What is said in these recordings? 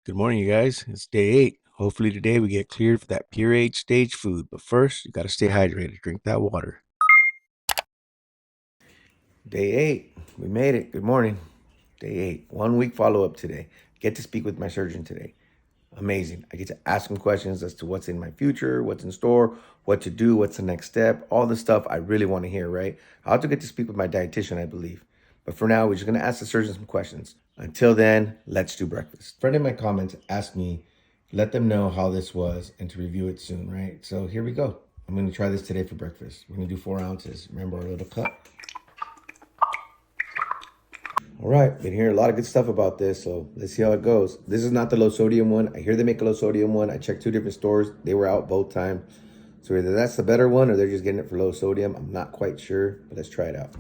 Good morning, you guys. It's day 8. Hopefully today we get cleared for that pure 8 stage food. But first, you got to stay hydrated. Drink that water. Day 8. We made it. Good morning. Day 8. 1 week follow-up today. Get to speak with my surgeon today. Amazing. I get to ask him questions as to what's in my future, what's in store, what to do, what's the next step, all the stuff I really want to hear, right? I also get to speak with my dietitian, I believe. But for now, we're just going to ask the surgeon some questions. Until then, let's do breakfast. A friend in my comments asked me, let them know how this was and to review it soon, right? So here we go. I'm going to try this today for breakfast. We're going to do 4 ounces. Remember our little cup? All right, been hearing a lot of good stuff about this, so let's see how it goes. This is not the low sodium one. I hear they make a low sodium one. I checked 2 different stores. They were out both times. So either that's the better one or they're just getting it for low sodium. I'm not quite sure, but let's try it out.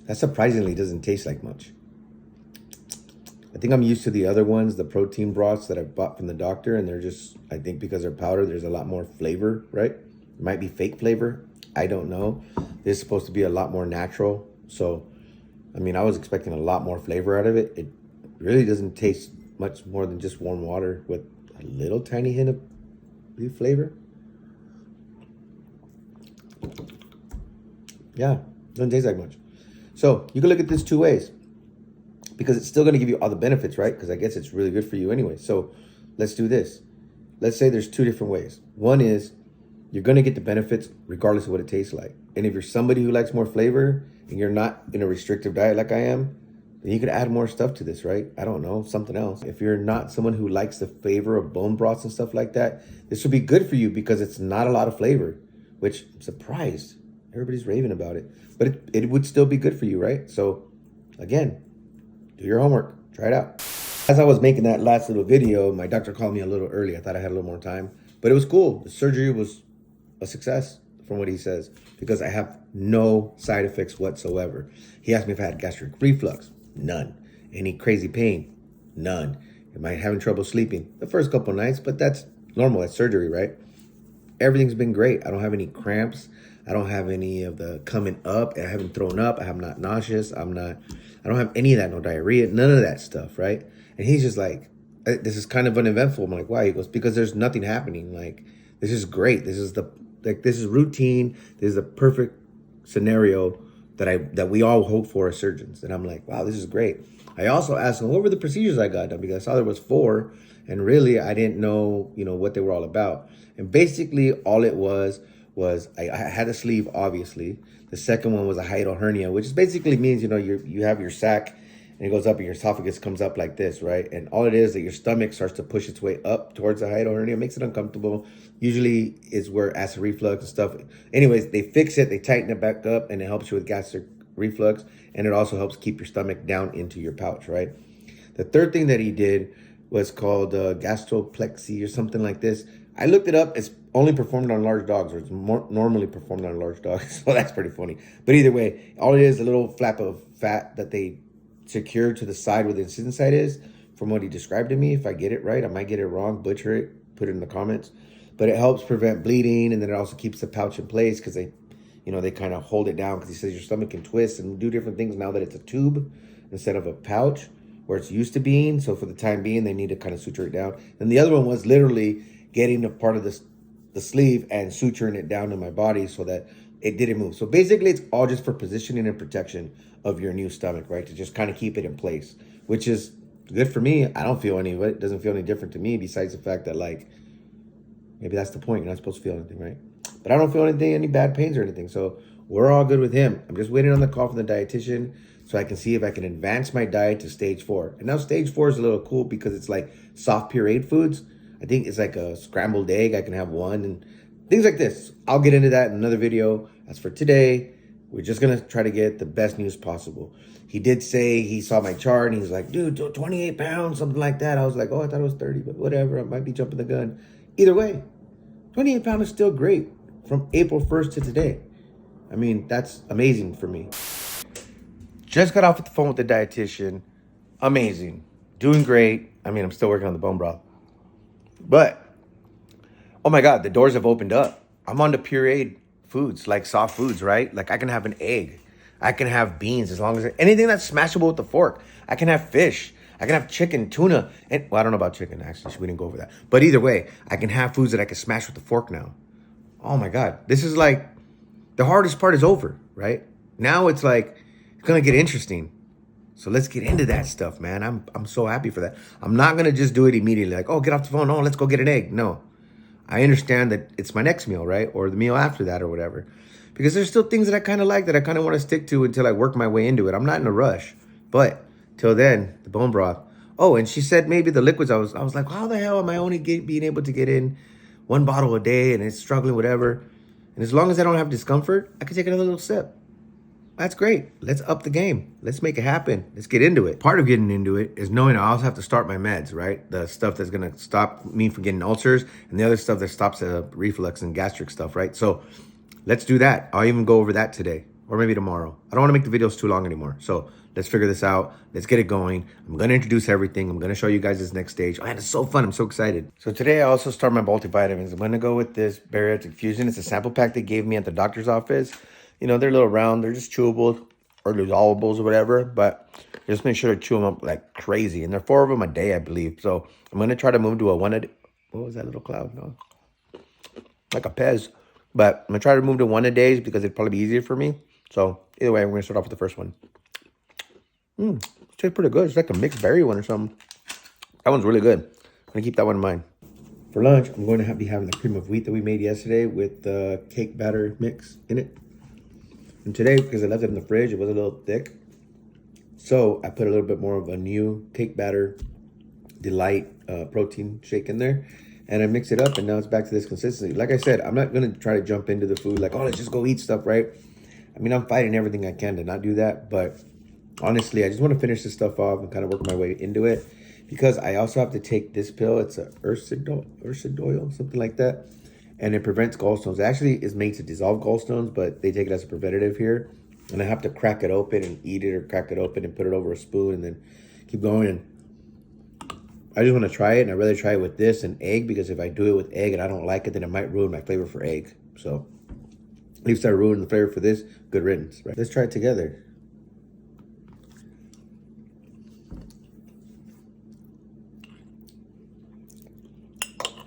That surprisingly doesn't taste like much. I think I'm used to the other ones, the protein broths that I bought from the doctor, and they're just, I think because they're powder, there's a lot more flavor, right? It might be fake flavor. I don't know. This is supposed to be a lot more natural. So, I mean, I was expecting a lot more flavor out of it. It really doesn't taste much more than just warm water with a little tiny hint of beef flavor. Yeah, doesn't taste like much. So you can look at this 2 ways because it's still going to give you all the benefits, right? Because I guess it's really good for you anyway. So let's do this. Let's say there's 2 different ways. One is you're going to get the benefits regardless of what it tastes like. And if you're somebody who likes more flavor and you're not in a restrictive diet like I am, then you could add more stuff to this, right? I don't know, something else. If you're not someone who likes the flavor of bone broths and stuff like that, this would be good for you because it's not a lot of flavor, which I'm surprised. Everybody's raving about it. But it would still be good for you, right? So again, do your homework. Try it out. As I was making that last little video, my doctor called me a little early. I thought I had a little more time. But it was cool. The surgery was a success from what he says because I have no side effects whatsoever. He asked me if I had gastric reflux. None. Any crazy pain? None. Am I having trouble sleeping? The first couple of nights, but that's normal. That's surgery, right? Everything's been great. I don't have any cramps. I don't have any of the coming up. I haven't thrown up. I'm not nauseous. I don't have any of that, no diarrhea, none of that stuff, right? And he's just like, this is kind of uneventful. I'm like, why? He goes, because there's nothing happening. Like, this is great. This is routine. This is the perfect scenario that we all hope for as surgeons. And I'm like, wow, this is great. I also asked him, what were the procedures I got done? Because I saw there was 4, and really I didn't know, what they were all about. And basically all it was I had a sleeve, obviously. The second one was a hiatal hernia, which basically means, you have your sac and it goes up and your esophagus comes up like this, right? And all it is that your stomach starts to push its way up towards the hiatal hernia. It makes it uncomfortable. Usually is where acid reflux and stuff. Anyways, they fix it, they tighten it back up, and it helps you with gastric reflux. And it also helps keep your stomach down into your pouch, right? The third thing that he did was called gastroplexy or something like this. I looked it up. It's only performed on large dogs, or it's more normally performed on large dogs. So that's pretty funny. But either way, all it is a little flap of fat that they secure to the side where the incision site is, from what he described to me. If I get it right, I might get it wrong, butcher it, put it in the comments. But it helps prevent bleeding, and then it also keeps the pouch in place because they kind of hold it down because he says your stomach can twist and do different things now that it's a tube instead of a pouch where it's used to being. So for the time being, they need to kind of suture it down. And the other one was literally getting a part of the sleeve and suturing it down to my body so that it didn't move. So basically, it's all just for positioning and protection of your new stomach, right? To just kind of keep it in place, which is good for me. I don't feel any of it. It doesn't feel any different to me besides the fact that, like, maybe that's the point. You're not supposed to feel anything, right? But I don't feel any bad pains or anything. So we're all good with him. I'm just waiting on the call from the dietitian so I can see if I can advance my diet to stage 4. And now stage 4 is a little cool because it's like soft pureed foods. I think it's like a scrambled egg. I can have one and things like this. I'll get into that in another video. As for today, we're just going to try to get the best news possible. He did say he saw my chart and he was like, dude, 28 pounds, something like that. I was like, oh, I thought it was 30, but whatever. I might be jumping the gun. Either way, 28 pounds is still great from April 1st to today. I mean, that's amazing for me. Just got off the phone with the dietitian. Amazing. Doing great. I mean, I'm still working on the bone broth. But, oh my God, the doors have opened up. I'm on to pureed foods, like soft foods, right? Like I can have an egg. I can have beans as long as anything that's smashable with the fork. I can have fish. I can have chicken, tuna, and well, I don't know about chicken actually. So we didn't go over that. But either way, I can have foods that I can smash with the fork now. Oh my God, this is like the hardest part is over, right? Now it's like it's gonna get interesting. So let's get into that stuff, man. I'm so happy for that. I'm not gonna just do it immediately, like, oh, get off the phone. Oh, let's go get an egg. No, I understand that it's my next meal, right? Or the meal after that or whatever. Because there's still things that I kind of like that I kind of want to stick to until I work my way into it. I'm not in a rush. But till then, the bone broth. Oh, and she said maybe the liquids. I was like, how the hell am I only being able to get in one bottle a day and it's struggling, whatever. And as long as I don't have discomfort, I can take another little sip. That's great. Let's up the game. Let's make it happen. Let's get into it. Part of getting into it is knowing I also have to start my meds, right? The stuff that's going to stop me from getting ulcers and the other stuff that stops reflux and gastric stuff, right? So let's do that. I'll even go over that today or maybe tomorrow. I don't want to make the videos too long anymore. So let's figure this out. Let's get it going. I'm going to introduce everything. I'm going to show you guys this next stage. Oh, and it's so fun. I'm so excited. So today I also start my multivitamins. I'm going to go with this Bariatric Fusion. It's a sample pack they gave me at the doctor's office. You know, they're a little round. They're just chewables or dissolvables or whatever. But just make sure to chew them up like crazy. And there are 4 of them a day, I believe. So I'm going to try to move to a one a day. What was that little cloud? No. Like a Pez. But I'm going to try to move to one a day because it'd probably be easier for me. So either way, we're going to start off with the first one. It tastes pretty good. It's like a mixed berry one or something. That one's really good. I'm going to keep that one in mind. For lunch, I'm going to be having the cream of wheat that we made yesterday with the cake batter mix in it. And today, because I left it in the fridge, it was a little thick. So I put a little bit more of a new cake batter delight protein shake in there. And I mix it up and now it's back to this consistency. Like I said, I'm not going to try to jump into the food like, oh, let's just go eat stuff, right? I mean, I'm fighting everything I can to not do that. But honestly, I just want to finish this stuff off and kind of work my way into it. Because I also have to take this pill. It's a ursidoil, something like that. And it prevents gallstones. It actually is made to dissolve gallstones, but they take it as a preventative here. And I have to crack it open and eat it or crack it open and put it over a spoon and then keep going. And I just want to try it. And I'd rather try it with this and egg because if I do it with egg and I don't like it, then it might ruin my flavor for egg. So at least I ruined the flavor for this. Good riddance, right? Let's try it together.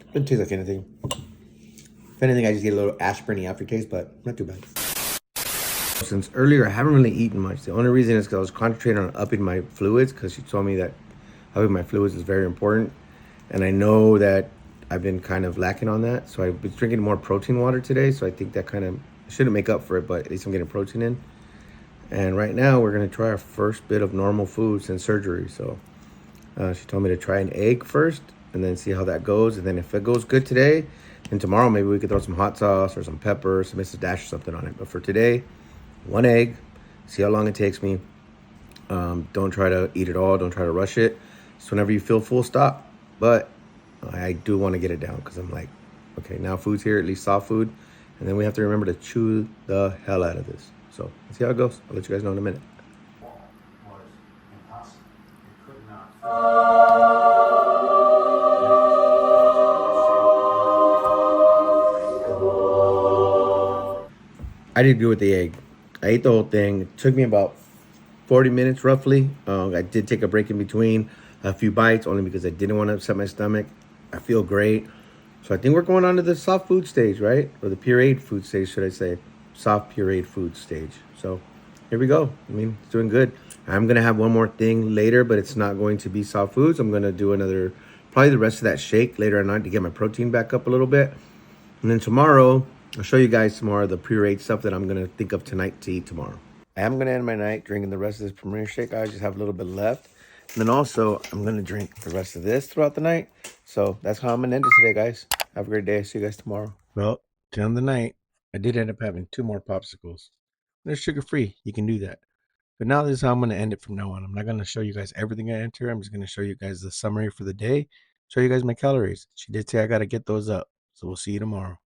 Doesn't taste like anything. If anything, I just get a little aspirin-y aftertaste, but not too bad. Since earlier, I haven't really eaten much. The only reason is because I was concentrating on upping my fluids because she told me that upping my fluids is very important. And I know that I've been kind of lacking on that. So I've been drinking more protein water today. So I think that kind of shouldn't make up for it, but at least I'm getting protein in. And right now, we're going to try our first bit of normal food since surgery. So she told me to try an egg first and then see how that goes. And then if it goes good today, and tomorrow maybe we could throw some hot sauce or some pepper, some Mrs. Dash or something on it. But for today, 1 egg, see how long it takes me. Don't try to eat it all. Don't try to rush it. Just whenever you feel full, stop. But I do want to get it down because I'm like, okay, now food's here, at least soft food. And then we have to remember to chew the hell out of this. So let's see how it goes. I'll let you guys know in a minute. Was impossible. It could not. I did good with the egg. I ate the whole thing. It took me about 40 minutes roughly. I did take a break in between, a few bites, only because I didn't want to upset my stomach. I feel great. So I think we're going on to the soft food stage, right? Or the pureed food stage, should I say. Soft pureed food stage. So here we go. I mean, it's doing good. I'm going to have one more thing later, but it's not going to be soft foods. I'm going to do another, probably the rest of that shake later at night to get my protein back up a little bit. And then tomorrow, I'll show you guys some more of the pureed stuff that I'm going to think of tonight to eat tomorrow. I am going to end my night drinking the rest of this Premier shake. I just have a little bit left. And then also, I'm going to drink the rest of this throughout the night. So that's how I'm going to end it today, guys. Have a great day. See you guys tomorrow. Well, to end the night, I did end up having 2 more popsicles. They're sugar-free. You can do that. But now this is how I'm going to end it from now on. I'm not going to show you guys everything I enter. I'm just going to show you guys the summary for the day. Show you guys my calories. She did say I got to get those up. So we'll see you tomorrow.